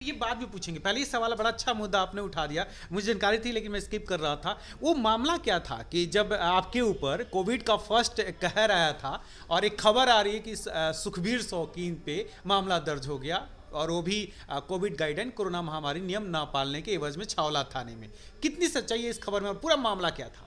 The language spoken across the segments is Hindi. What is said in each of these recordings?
ये बात भी पूछेंगे। पहले ये सवाल बड़ा अच्छा मुद्दा आपने उठा दिया, मुझे जानकारी थी लेकिन मैं स्किप कर रहा था। वो मामला क्या था कि जब आपके ऊपर कोविड का फर्स्ट कहर आया था और एक खबर आ रही है कि सुखबीर शौकीन पे मामला दर्ज हो गया, और वो भी कोविड गाइडलाइन, कोरोना महामारी नियम ना पालने के एवज में छावला थाने में। कितनी सच्चाई है इस खबर में और पूरा मामला क्या था?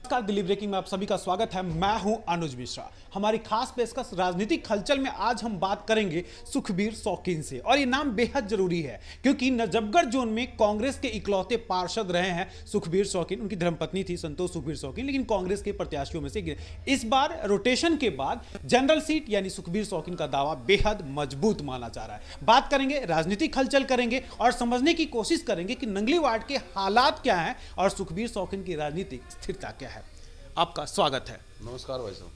नमस्कार, दिल्ली ब्रेकिंग में आप सभी का स्वागत है। मैं हूं अनुज मिश्रा। हमारी खास पेशकश राजनीतिक हलचल में आज हम बात करेंगे सुखबीर शौकीन से, और ये नाम बेहद जरूरी है क्योंकि नजफगढ़ जोन में कांग्रेस के इकलौते पार्षद रहे हैं सुखबीर शौकीन। उनकी धर्मपत्नी थी संतोष सुखबीर शौकीन, लेकिन कांग्रेस के प्रत्याशियों में से इस बार रोटेशन के बाद जनरल सीट यानी सुखबीर शौकीन का दावा बेहद मजबूत माना जा रहा है। बात करेंगे, राजनीतिक हलचल करेंगे और समझने की कोशिश करेंगे कि नंगली वार्ड के हालात क्या हैं और सुखबीर शौकीन की राजनीतिक स्थिरता क्या है। आपका स्वागत है। नमस्कार भाई साहब।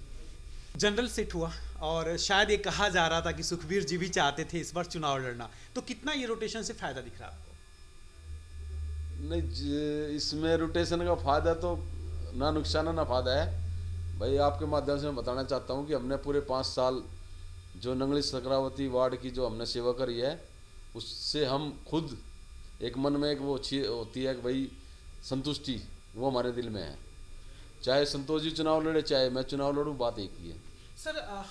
जनरल सीट हुआ और शायद ये कहा जा रहा था कि सुखबीर जी भी चाहते थे इस बार चुनाव लड़ना, तो कितना ये रोटेशन से फायदा दिख रहा है आपको? नहीं, इसमें रोटेशन का फायदा तो ना नुकसान है ना फायदा है भाई। आपके माध्यम से मैं बताना चाहता हूँ कि हमने पूरे 5 साल जो नंगली सकरावती वार्ड की जो हमने सेवा करी है, उससे हम खुद एक मन में एक वो अच्छी होती है कि भाई संतुष्टि, वो हमारे दिल में है। चाहे संतोष जी चुनाव लड़े चाहे मैं चुनाव लड़ूं, बात एक ही है। सर,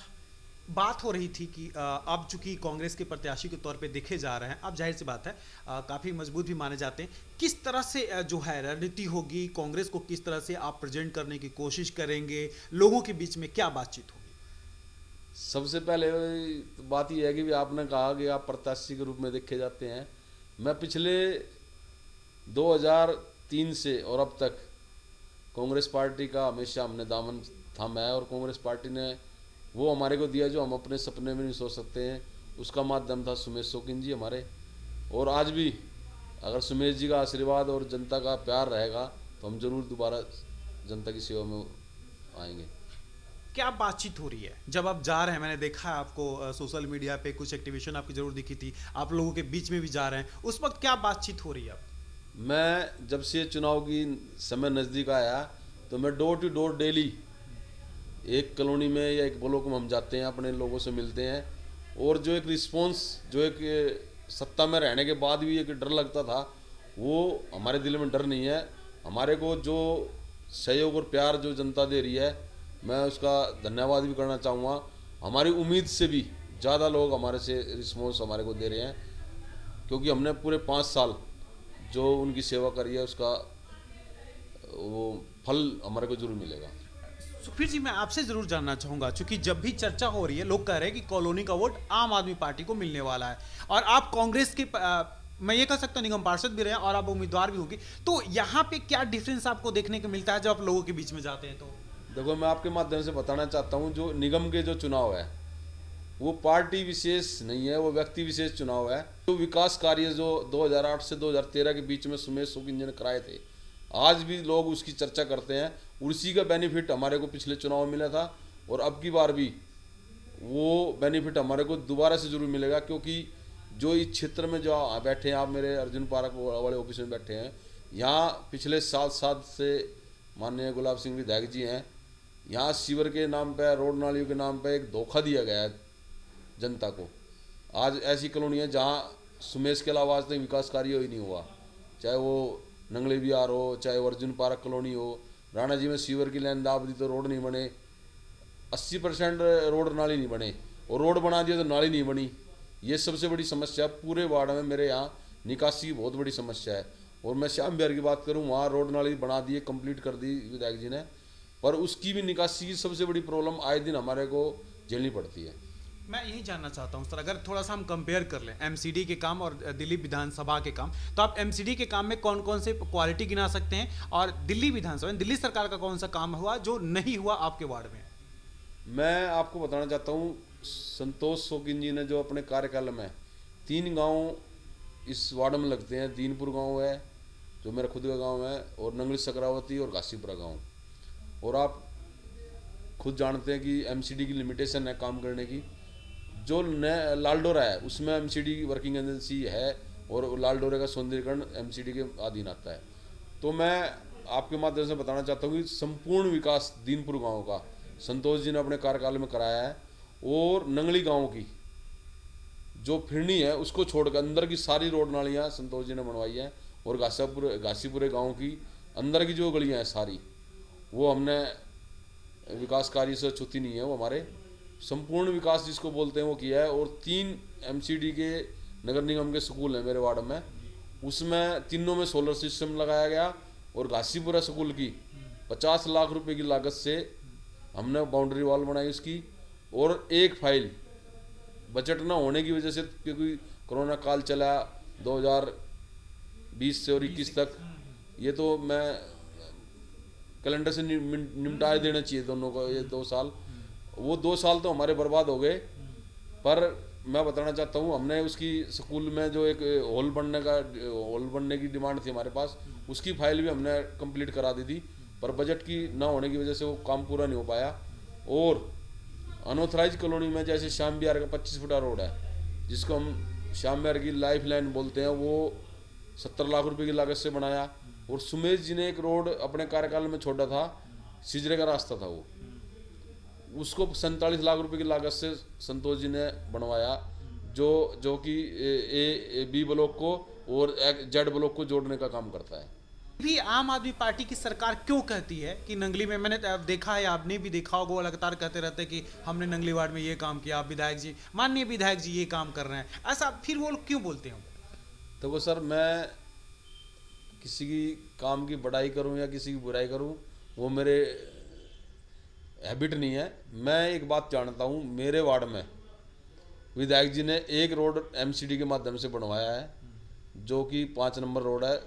बात हो रही थी कि अब चूंकि कांग्रेस के प्रत्याशी के तौर पे देखे जा रहे हैं, अब जाहिर सी बात है काफ़ी मजबूत भी माने जाते हैं। किस तरह से जो है रणनीति होगी, कांग्रेस को किस तरह से आप प्रेजेंट करने की कोशिश करेंगे, लोगों के बीच में क्या बातचीत होगी? सबसे पहले तो बात यह है कि भी आपने कहा कि आप प्रत्याशी के रूप में देखे जाते हैं। मैं पिछले 2003 से और अब तक कांग्रेस पार्टी का हमेशा हमने दामन थामा है, और कांग्रेस पार्टी ने वो हमारे को दिया जो हम अपने सपने में नहीं सोच सकते हैं। उसका माध्यम था सुमेश शौकीन जी हमारे। और आज भी अगर सुमेश जी का आशीर्वाद और जनता का प्यार रहेगा तो हम जरूर दोबारा जनता की सेवा में आएंगे। क्या बातचीत हो रही है जब आप जा रहे हैं? मैंने देखा है आपको सोशल मीडिया पे कुछ एक्टिवेशन आपकी जरूर दिखी थी, आप लोगों के बीच में भी जा रहे हैं, उस वक्त क्या बातचीत हो रही है आप? मैं जब से चुनाव की समय नज़दीक आया तो मैं डोर टू डोर डेली एक कॉलोनी में या एक ब्लॉक में हम जाते हैं, अपने लोगों से मिलते हैं। और जो एक रिस्पॉन्स, जो एक सत्ता में रहने के बाद भी एक डर लगता था, वो हमारे दिल में डर नहीं है। हमारे को जो सहयोग और प्यार जो जनता दे रही है, मैं उसका धन्यवाद भी करना चाहूँगा। हमारी उम्मीद से भी ज़्यादा लोग हमारे से रिस्पॉन्स हमारे को दे रहे हैं, क्योंकि हमने पूरे 5 साल जो उनकी सेवा करी है उसका वो फल हमारे को जरूर मिलेगा। सुखबीर जी, मैं आपसे जरूर जानना चाहूंगा, क्योंकि जब भी चर्चा हो रही है लोग कह रहे हैं कि कॉलोनी का वोट आम आदमी पार्टी को मिलने वाला है, और आप कांग्रेस के मैं ये कह सकता हूँ निगम पार्षद भी रहे हैं और आप उम्मीदवार भी होगी, तो यहाँ पे क्या डिफरेंस आपको देखने को मिलता है जब आप लोगों के बीच में जाते हैं? तो देखो, मैं आपके माध्यम से बताना चाहता हूँ, जो निगम के जो चुनाव है वो पार्टी विशेष नहीं है, वो व्यक्ति विशेष चुनाव है। जो विकास कार्य जो 2008 से 2013 के बीच में सुमेश शौकीन जी ने कराए थे, आज भी लोग उसकी चर्चा करते हैं। उसी का बेनिफिट हमारे को पिछले चुनाव में मिला था, और अब की बार भी वो बेनिफिट हमारे को दोबारा से जरूर मिलेगा। क्योंकि जो इस क्षेत्र में जो बैठे हैं आप, मेरे अर्जुन पार्क वाले ऑफिस में बैठे हैं, यहाँ पिछले 7 साल से माननीय गुलाब सिंह विधायक जी हैं। यहाँ सीवर के नाम पर, रोड नालियों के नाम पर एक धोखा दिया गया है जनता को। आज ऐसी कॉलोनी है जहाँ सुमेश के अलावा आज तक विकास कार्य ही नहीं हुआ, चाहे वो नंगले बिहार हो, चाहे वो अर्जुन पार्क कॉलोनी हो। राणा जी में सीवर की लाइन दाब दी तो रोड नहीं बने, 80% रोड नाली नहीं बने, और रोड बना दिया तो नाली नहीं बनी। ये सबसे बड़ी समस्या पूरे वार्ड में मेरे यहाँ निकासी की बहुत बड़ी समस्या है। और मैं श्याम बिहार की बात करूँ, वहाँ रोड नाली बना दिए, कंप्लीट कर दी विधायक जी ने, पर उसकी भी निकासी की सबसे बड़ी प्रॉब्लम आए दिन हमारे को झेलनी पड़ती है। मैं यही जानना चाहता हूं सर, अगर थोड़ा सा हम कंपेयर कर लें एमसीडी के काम और दिल्ली विधानसभा के काम, तो आप एमसीडी के काम में कौन कौन से क्वालिटी गिना सकते हैं, और दिल्ली विधानसभा में दिल्ली सरकार का कौन सा काम हुआ जो नहीं हुआ आपके वार्ड में? मैं आपको बताना चाहता हूँ, संतोष शौकीन जी ने जो अपने कार्यकाल में 3 गांव इस वार्ड में लगते हैं। दीनपुर गांव है जो मेरा खुद का गांव है, और नंगली सकरावती और घासीपुरा गांव। और आप खुद जानते हैं कि एमसीडी की लिमिटेशन है काम करने की। जो लालडोरा है उसमें एमसीडी की वर्किंग एजेंसी है, और लालडोरे का सौंदर्यीकरण एमसीडी के अधीन आता है। तो मैं आपके माध्यम से बताना चाहता हूँ कि संपूर्ण विकास दीनपुर गांव का संतोष जी ने अपने कार्यकाल में कराया है। और नंगली गांव की जो फिरनी है उसको छोड़कर अंदर की सारी रोड नालियाँ संतोष जी ने बनवाई हैं। और घासीपुरे गांव की अंदर की जो गलियाँ हैं सारी, वो हमने विकास कार्य से छूती नहीं है, वो हमारे संपूर्ण विकास जिसको बोलते हैं वो किया है। और 3 MCD के नगर निगम के स्कूल हैं मेरे वार्ड में, उसमें तीनों में सोलर सिस्टम लगाया गया। और घासीपुरा स्कूल की 50 लाख रुपए की लागत से हमने बाउंड्री वॉल बनाई उसकी। और एक फाइल बजट ना होने की वजह से, क्योंकि कोरोना काल चला 2020 से और 21 तक, ये तो मैं कैलेंडर से निपटा देना चाहिए दोनों को, ये 2 साल, वो 2 साल तो हमारे बर्बाद हो गए। पर मैं बताना चाहता हूँ, हमने उसकी स्कूल में जो एक हॉल बनने की डिमांड थी हमारे पास, उसकी फाइल भी हमने कंप्लीट करा दी थी, पर बजट की ना होने की वजह से वो काम पूरा नहीं हो पाया। और अनऑथराइज कॉलोनी में जैसे श्याम विहार का 25 फुटा रोड है, जिसको हम श्याम विहार की लाइफ लाइन बोलते हैं, वो 70 लाख रुपए की लागत से बनाया। और सुमेश जी ने एक रोड अपने कार्यकाल में छोड़ा था, सिजरे का रास्ता था वो, उसको 47 लाख रुपए की लागत से संतोष जी ने बनवाया, जो कि B ब्लॉक को और Z ब्लॉक को जोड़ने का काम करता है। भी आम आदमी पार्टी की सरकार क्यों कहती है कि नंगली में, मैंने देखा है, आपने भी देखा होगा, वो लगातार कहते रहते हैं कि हमने नंगली वार्ड में ये काम किया, आप विधायक जी, माननीय विधायक जी ये काम कर रहे हैं, ऐसा फिर वो लोग क्यों बोलते हैं? तो वो सर, मैं किसी की काम की बड़ाई करूं या किसी की बुराई करूं, वो मेरे हैबिट नहीं है। मैं एक बात जानता हूं, मेरे वार्ड में विधायक जी ने एक रोड MCD के माध्यम से बनवाया है, जो कि 5 नंबर रोड है,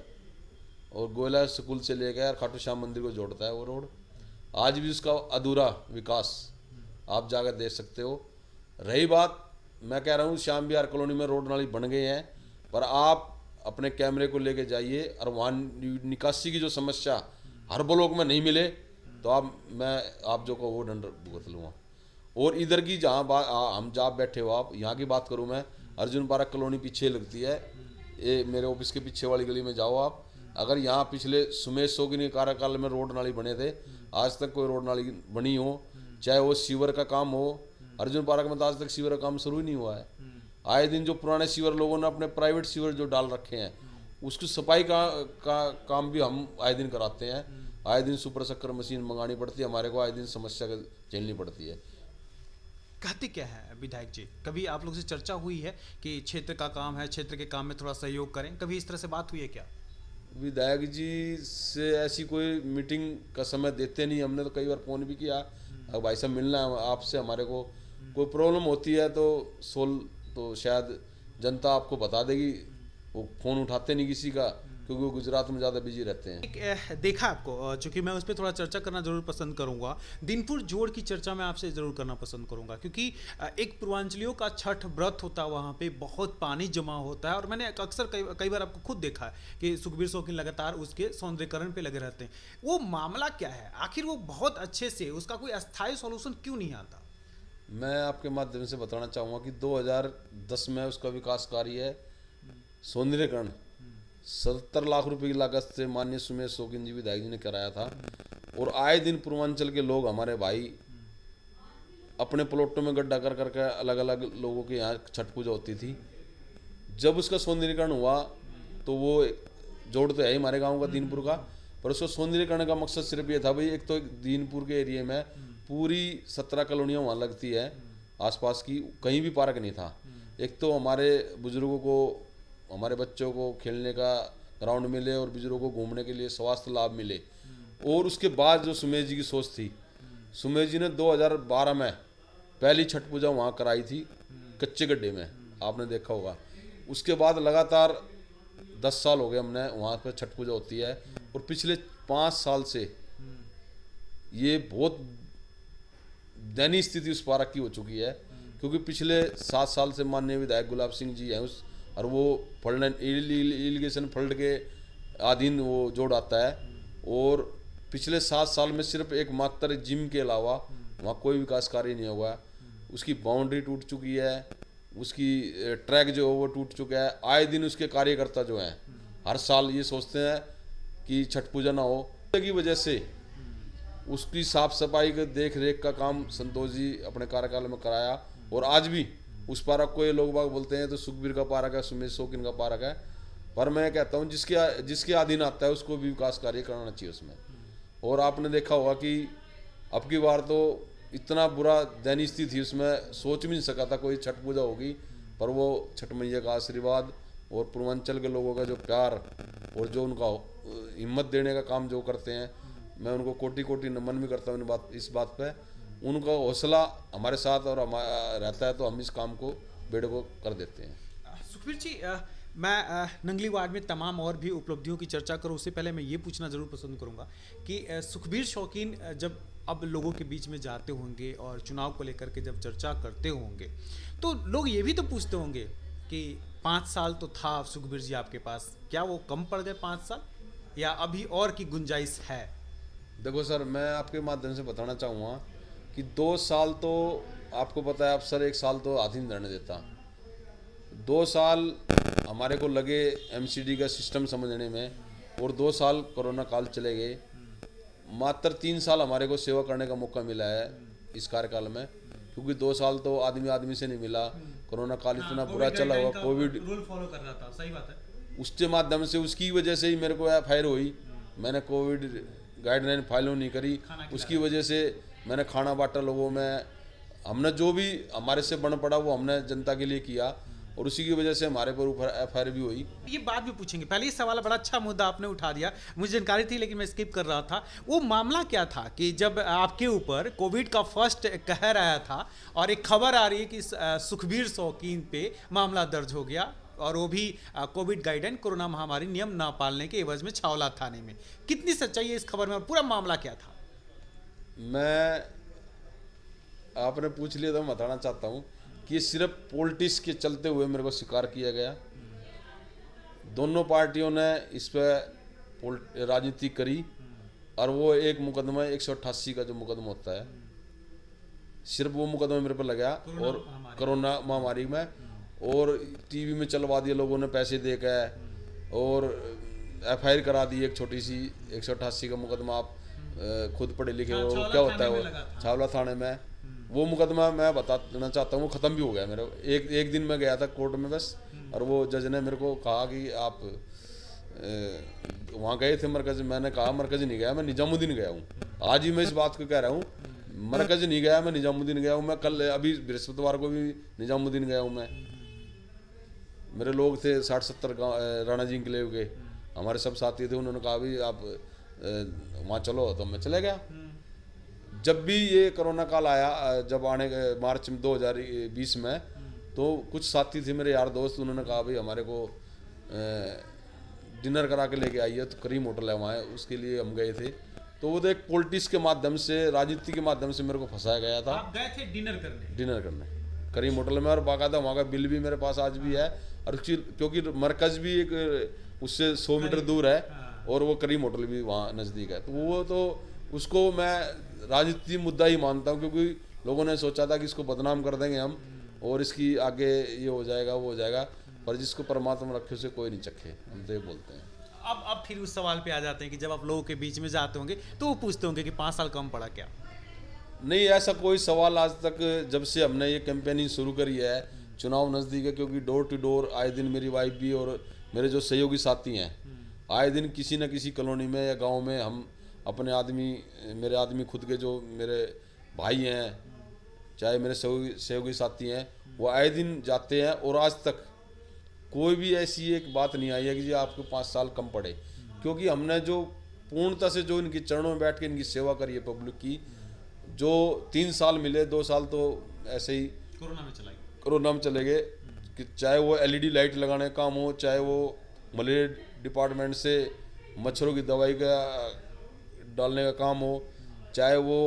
और गोयला स्कूल से लेकर खाटू श्याम मंदिर को जोड़ता है वो रोड। आज भी उसका अधूरा विकास आप जाकर देख सकते हो। रही बात, मैं कह रहा हूँ श्याम विहार कॉलोनी में रोड नाली बन गए हैं, पर आप अपने कैमरे को लेके जाइए और वहाँ निकासी की जो समस्या हर ब्लॉक में नहीं मिले, तो आप जो को वो दंड भुगत लूँगा। और इधर की जहाँ हम जहाँ बैठे हो आप, यहाँ की बात करूँ मैं, अर्जुन पार्क कॉलोनी पीछे लगती है, ये मेरे ऑफिस के पीछे वाली गली में जाओ आप, अगर यहाँ पिछले सुमेश सोगिनी कार्यकाल में रोड नाली बने थे, आज तक कोई रोड नाली बनी हो, चाहे वो सीवर का काम हो, अर्जुन पार्क में तो आज तक सीवर का काम शुरू ही नहीं हुआ है। आए दिन जो पुराने सीवर लोगों ने अपने प्राइवेट सीवर जो डाल रखे हैं, उसकी सफाई का काम भी हम आए दिन कराते हैं। आए दिन सुपर शक्कर मशीन मंगानी पड़ती है हमारे को, आए दिन समस्या झेलनी पड़ती है। कहते क्या है विधायक जी, कभी आप लोग से चर्चा हुई है कि क्षेत्र का काम है, क्षेत्र के काम में थोड़ा सहयोग करें, कभी इस तरह से बात हुई है क्या? विधायक जी से ऐसी कोई मीटिंग का समय देते नहीं, हमने तो कई बार फ़ोन भी किया, अब भाई साहब मिलना है आपसे, हमारे को कोई प्रॉब्लम होती है तो शायद जनता आपको बता देगी, वो फ़ोन उठाते नहीं किसी का, क्योंकि वो गुजरात में ज़्यादा बिजी रहते हैं। देखा आपको, चूंकि मैं उस पर थोड़ा चर्चा करना जरूर पसंद करूंगा, दिनपुर जोड़ की चर्चा मैं आपसे जरूर करना पसंद करूंगा, क्योंकि एक पूर्वांचलियों का छठ व्रत होता है, वहाँ पे बहुत पानी जमा होता है, और मैंने अक्सर कई बार आपको खुद देखा है कि सुखबीर शौकीन लगातार उसके सौंदर्यकरण पे लगे रहते हैं। वो मामला क्या है आखिर, वो बहुत अच्छे से उसका कोई अस्थायी सॉल्यूशन क्यों नहीं आता? मैं आपके माध्यम से बताना चाहूँगा कि 2010 में उसका विकास कार्य है सौंदर्यकरण 70 लाख रुपए की लागत से माननीय सुमेश शौकीन जी विधायक जी ने कराया था। और आए दिन पूर्वांचल के लोग, हमारे भाई, अपने प्लॉटों में गड्ढा कर करके अलग अलग लोगों के यहाँ छठ पूजा होती थी। जब उसका सौंदर्यीकरण हुआ तो वो जोड़ तो है ही हमारे गांव का, दीनपुर का, पर उसका सौंदर्यीकरण का मकसद सिर्फ ये था भाई, एक तो दीनपुर के एरिया में पूरी 17 कॉलोनियाँ वहाँ लगती है आसपास की, कहीं भी पार्क नहीं था। एक तो हमारे बुजुर्गों को, हमारे बच्चों को खेलने का ग्राउंड मिले और बुजुर्गों को घूमने के लिए स्वास्थ्य लाभ मिले। और उसके बाद जो सुमेश जी की सोच थी, सुमेश जी ने 2012 में पहली छठ पूजा वहाँ कराई थी कच्चे गड्ढे में, आपने देखा होगा। उसके बाद लगातार 10 साल हो गए हमने वहाँ पर छठ पूजा होती है, और पिछले 5 साल से ये बहुत दयनीय स्थिति उस पार्क की हो चुकी है, क्योंकि पिछले 7 साल से माननीय विधायक गुलाब सिंह जी हैं उस, और वो फल्ड इरिगेशन फल्ड के अधीन वो जोड़ आता है। और पिछले 7 साल में सिर्फ एक मात्र जिम के अलावा वहाँ कोई विकास कार्य नहीं हुआ। उसकी बाउंड्री टूट चुकी है, उसकी ट्रैक जो है वो टूट चुका है। आए दिन उसके कार्यकर्ता जो हैं हर साल ये सोचते हैं कि छठ पूजा ना हो, की वजह से उसकी साफ सफाई के देख रेख का काम संतोष जी अपने कार्यकाल में कराया। और आज भी उस पार्क को ये लोग बाग बोलते हैं तो सुखबीर का पार्क है, सुमेश शौकीन का पार्क है, पर मैं कहता हूँ जिसके अधीन आता है उसको भी विकास कार्य कराना चाहिए उसमें। और आपने देखा होगा कि अब की बार तो इतना बुरा दयनीय स्थिति थी उसमें, सोच भी नहीं सका था कोई छठ पूजा होगी, पर वो छठ मैया का आशीर्वाद और पूर्वांचल के लोगों का जो प्यार और जो उनका हिम्मत देने का काम जो करते हैं, मैं उनको कोटि कोटि नमन भी करता हूँ इस बात पे। उनका हौसला हमारे साथ और रहता है तो हम इस काम को बेड़े को कर देते हैं। सुखबीर जी, मैं नंगली वार्ड में तमाम और भी उपलब्धियों की चर्चा करूं उससे पहले मैं ये पूछना ज़रूर पसंद करूंगा कि सुखबीर शौकीन जब अब लोगों के बीच में जाते होंगे और चुनाव को लेकर के जब चर्चा करते होंगे तो लोग ये भी तो पूछते होंगे कि 5 साल तो था सुखबीर जी आपके पास, क्या वो कम पड़ गए 5 साल या अभी और की गुंजाइश है? देखो सर, मैं आपके माध्यम से बताना चाहूँगा कि 2 साल तो आपको पता है, अब सर 1 साल तो हाथ ही नहीं रहने देता। 2 साल हमारे को लगे एमसीडी का सिस्टम समझने में और 2 साल कोरोना काल चले गए। मात्र 3 साल हमारे को सेवा करने का मौका मिला है इस कार्यकाल में, क्योंकि 2 साल तो आदमी आदमी से नहीं मिला। कोरोना काल इतना बुरा चला हुआ, कोविड रूल फॉलो कर रहा था, सही बात है। उसके माध्यम से उसकी वजह से ही मेरे को एफआईआर हुई। मैंने कोविड गाइडलाइन फॉलो नहीं करी, उसकी वजह से मैंने खाना बांटा लोगों में। हमने जो भी हमारे से बन पड़ा वो हमने जनता के लिए किया और उसी की वजह से हमारे पर ऊपर एफआईआर भी हुई। ये बात भी पूछेंगे, पहले ये सवाल बड़ा अच्छा मुद्दा आपने उठा दिया, मुझे जानकारी थी लेकिन मैं स्किप कर रहा था। वो मामला क्या था कि जब आपके ऊपर कोविड का फर्स्ट कहर आया था और एक खबर आ रही है कि सुखबीर शौकीन पे मामला दर्ज हो गया और वो भी कोविड गाइडलाइन कोरोना महामारी नियम ना पालने के एवज में छावला थाने में, कितनी सच्चाई है इस खबर में और पूरा मामला क्या था? मैं आपने पूछ लिया तो मैं बताना चाहता हूँ कि ये सिर्फ पॉलिटिक्स के चलते हुए मेरे को स्वीकार किया गया। दोनों पार्टियों ने इस पर राजनीति करी और वो एक मुकदमा 188 का जो मुकदमा होता है, सिर्फ वो मुकदमा मेरे पर लगा और कोरोना महामारी में, और टीवी में चलवा दिए लोगों ने पैसे देकर और एफआईआर करा दी एक छोटी सी 188 का मुकदमा। आप खुद पढ़े लिखे हो क्या होता है वो, छावला थाने में वो मुकदमा मैं बता देना चाहता हूँ वो ख़त्म भी हो गया मेरे। एक दिन मैं गया था कोर्ट में बस, और वो जज ने मेरे को कहा कि आप वहाँ गए थे मरकज़। मैंने कहा मरकज़ नहीं गया, मैं निजामुद्दीन गया हूँ। आज ही मैं इस बात को कह रहा हूँ, मरकज़ नहीं गया, मैं निजामुद्दीन गया हूँ। मैं कल अभी बृहस्पतिवार को भी निजामुद्दीन गया हूँ। मैं मेरे लोग थे 60-70 गाँव राणा जी इंक्लेव के, हमारे सब साथी थे। उन्होंने कहा भी आप वहाँ चलो, तो मैं चले गया। जब भी ये कोरोना काल आया, जब आने मार्च में 2020 में, तो कुछ साथी थे मेरे यार दोस्त, उन्होंने कहा भाई हमारे को डिनर करा के लेके आइए, तो करीम होटल है वहाँ, उसके लिए हम गए थे। तो वो तो एक पॉलिटिक्स के माध्यम से, राजनीति के माध्यम से मेरे को फंसाया गया था। आप गए थे डिनर करने करीम होटल में, और बाकायदा वहाँ का बिल भी मेरे पास आज भी है। और क्योंकि मरकज़ भी एक उससे 100 मीटर दूर है और वो करीम होटल भी वहाँ नज़दीक है, तो वो तो उसको मैं राजनीति मुद्दा ही मानता हूँ, क्योंकि लोगों ने सोचा था कि इसको बदनाम कर देंगे हम और इसकी आगे ये हो जाएगा वो हो जाएगा, पर जिसको परमात्मा रखे उसे कोई नहीं चखे, हम तो ये बोलते हैं। अब फिर उस सवाल पे आ जाते हैं कि जब आप लोगों के बीच में जाते होंगे तो वो पूछते होंगे कि 5 साल कम पड़ा क्या? नहीं, ऐसा कोई सवाल आज तक, जब से हमने ये कैंपेनिंग शुरू करी है, चुनाव नज़दीक है, क्योंकि डोर टू डोर आए दिन मेरी वाइफ भी और मेरे जो सहयोगी साथी हैं, आए दिन किसी न किसी कॉलोनी में या गांव में हम अपने आदमी, मेरे आदमी खुद के जो मेरे भाई हैं, चाहे मेरे सहयोगी साथी हैं, वो आए दिन जाते हैं। और आज तक कोई भी ऐसी एक बात नहीं आई है कि जी आपको 5 साल कम पड़े, क्योंकि हमने जो पूर्णता से जो इनके चरणों में बैठ के इनकी सेवा करी है पब्लिक की, जो 3 साल मिले, 2 साल तो ऐसे ही कोरोना में चले गए, कि चाहे वो एलईडी लाइट लगाने का काम हो, चाहे वो मलेरिया डिपार्टमेंट से मच्छरों की दवाई का डालने का काम हो, चाहे वो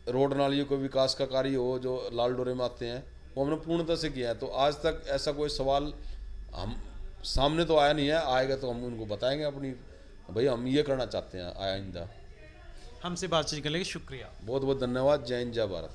रोड नालियों को विकास का कार्य हो जो लाल डोरे में आते हैं, वो हमने पूर्णतः से किया है। तो आज तक ऐसा कोई सवाल हम सामने तो आया नहीं है, आएगा तो हम उनको बताएंगे अपनी, भाई हम ये करना चाहते हैं आइंदा। हमसे बातचीत करने के लिए शुक्रिया। बहुत बहुत धन्यवाद। जय हिंद, जय भारत।